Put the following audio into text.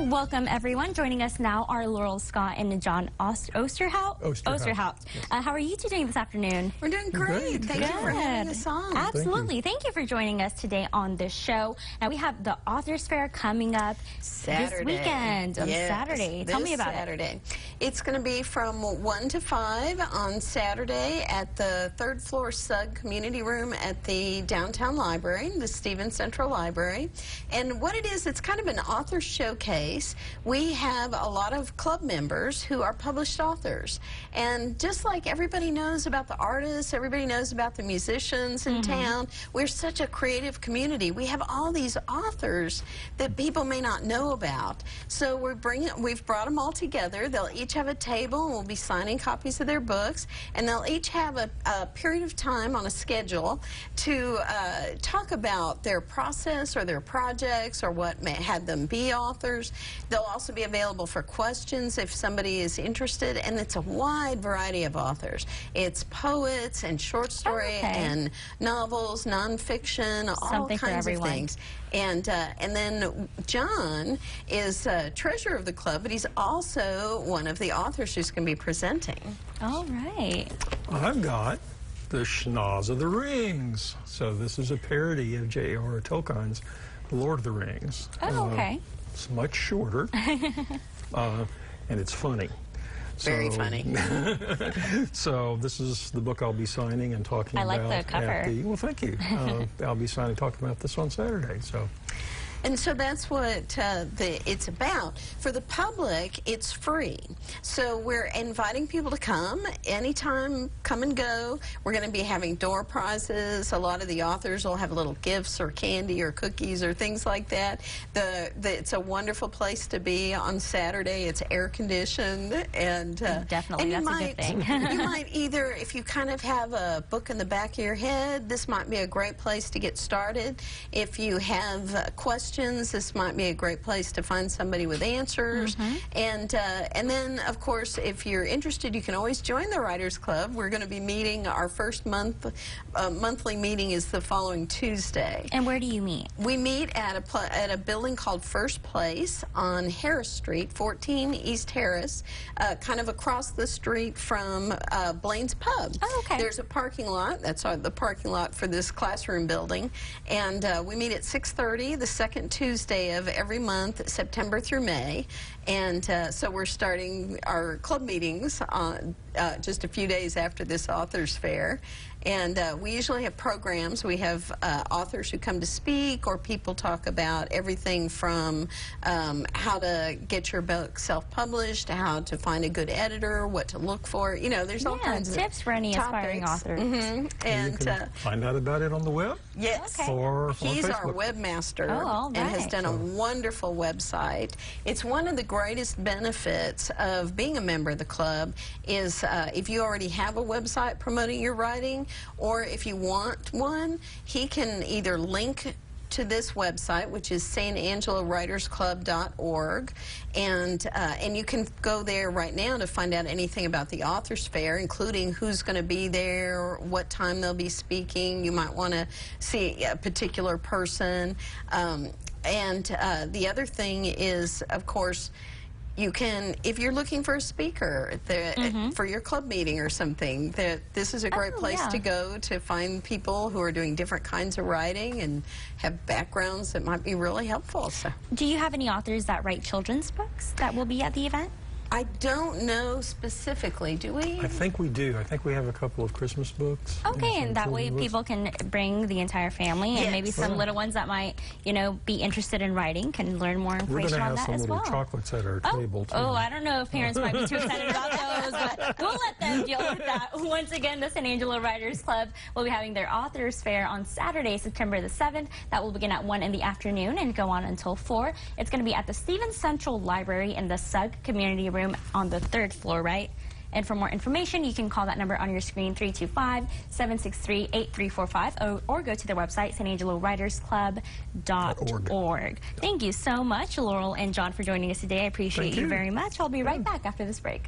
Welcome, everyone. Joining us now are Laurel Scott and John Osterhout. Yes. How are you two doing this afternoon? We're doing great. Thank you for having us on. Absolutely. Thank you for joining us today on this show. Now, we have the Authors Fair coming up this weekend on Saturday. Tell me about it. It's going to be from 1 to 5 on Saturday at the 3rd floor SUG Community Room at the Downtown Library, the Stevens Central Library. And what it is, it's kind of an author showcase. We have a lot of club members who are published authors. And just like everybody knows about the artists, everybody knows about the musicians in town, we're such a creative community. We have all these authors that people may not know about. So we've brought them all together. They'll each have a table, and we'll be signing copies of their books. And they'll each have a period of time on a schedule to talk about their process or their projects or what had them be authors. They'll also be available for questions if somebody is interested, and it's a wide variety of authors. It's poets and short story and novels, nonfiction, all kinds of things. And then John is treasurer of the club, but he's also one of the authors who's going to be presenting. All right. I've got The Schnoz of the Rings. So this is a parody of J.R.R. Tolkien's Lord of the Rings. Oh, okay. It's much shorter, and it's funny. Very funny. So this is the book I'll be signing and talking about. I like the cover. Well, thank you. I'll be signing and talking about this on Saturday. And so that's what it's about. For the public, it's free. So we're inviting people to come anytime, come and go. We're going to be having door prizes. A lot of the authors will have little gifts or candy or cookies or things like that. It's a wonderful place to be on Saturday. It's air conditioned. And definitely, and that's a good thing. You might either, if you kind of have a book in the back of your head, this might be a great place to get started. If you have questions, this might be a great place to find somebody with answers. And then, of course, if you're interested, you can always join the Writers Club. We're going to be meeting. Our first monthly meeting is the following Tuesday. And where do you meet? We meet at a building called First Place on Harris Street, 14 East Harris, kind of across the street from Blaine's Pub. Oh, okay. There's a parking lot. That's the parking lot for this classroom building. And we meet at 6:30 the second Tuesday of every month, September through May. And so we're starting our club meetings on just a few days after this Authors Fair. And we usually have programs. We have authors who come to speak, or people talk about everything from how to get your book self-published, how to find a good editor, what to look for. You know, there's all kinds of tips for any aspiring authors. And you can find out about it on the web? Yes. Or he's Facebook. Our webmaster and has done a wonderful website. It's one of the greatest benefits of being a member of the club is if you already have a website promoting your writing, or if you want one, he can either link to this website, which is sanangelowritersclub.org, and you can go there right now to find out anything about the Authors Fair, including who's going to be there, what time they'll be speaking. You might want to see a particular person. And the other thing is, of course, you can, if you're looking for a speaker for your club meeting or something, this is a great place to go to find people who are doing different kinds of writing and have backgrounds that might be really helpful. So, do you have any authors that write children's books that will be at the event? I don't know specifically. Do we? I think we do. I think we have a couple of Christmas books. Okay, and that way people can bring the entire family, and maybe some little ones that might, you know, be interested in writing can learn more information on that as well. We're going to have some little chocolates at our table, too. Oh, I don't know if parents might be too excited about those, but we'll let them deal with that. Once again, the San Angelo Writers Club will be having their Authors Fair on Saturday, September the 7th. That will begin at 1 in the afternoon and go on until 4. It's going to be at the Stevens Central Library in the SUG Community Room on the 3rd floor, right? And for more information, you can call that number on your screen, 325-763-8345, or go to their website, sanangelowritersclub.org. Thank you so much, Laurel and John, for joining us today. I appreciate you very much. I'll be right back after this break.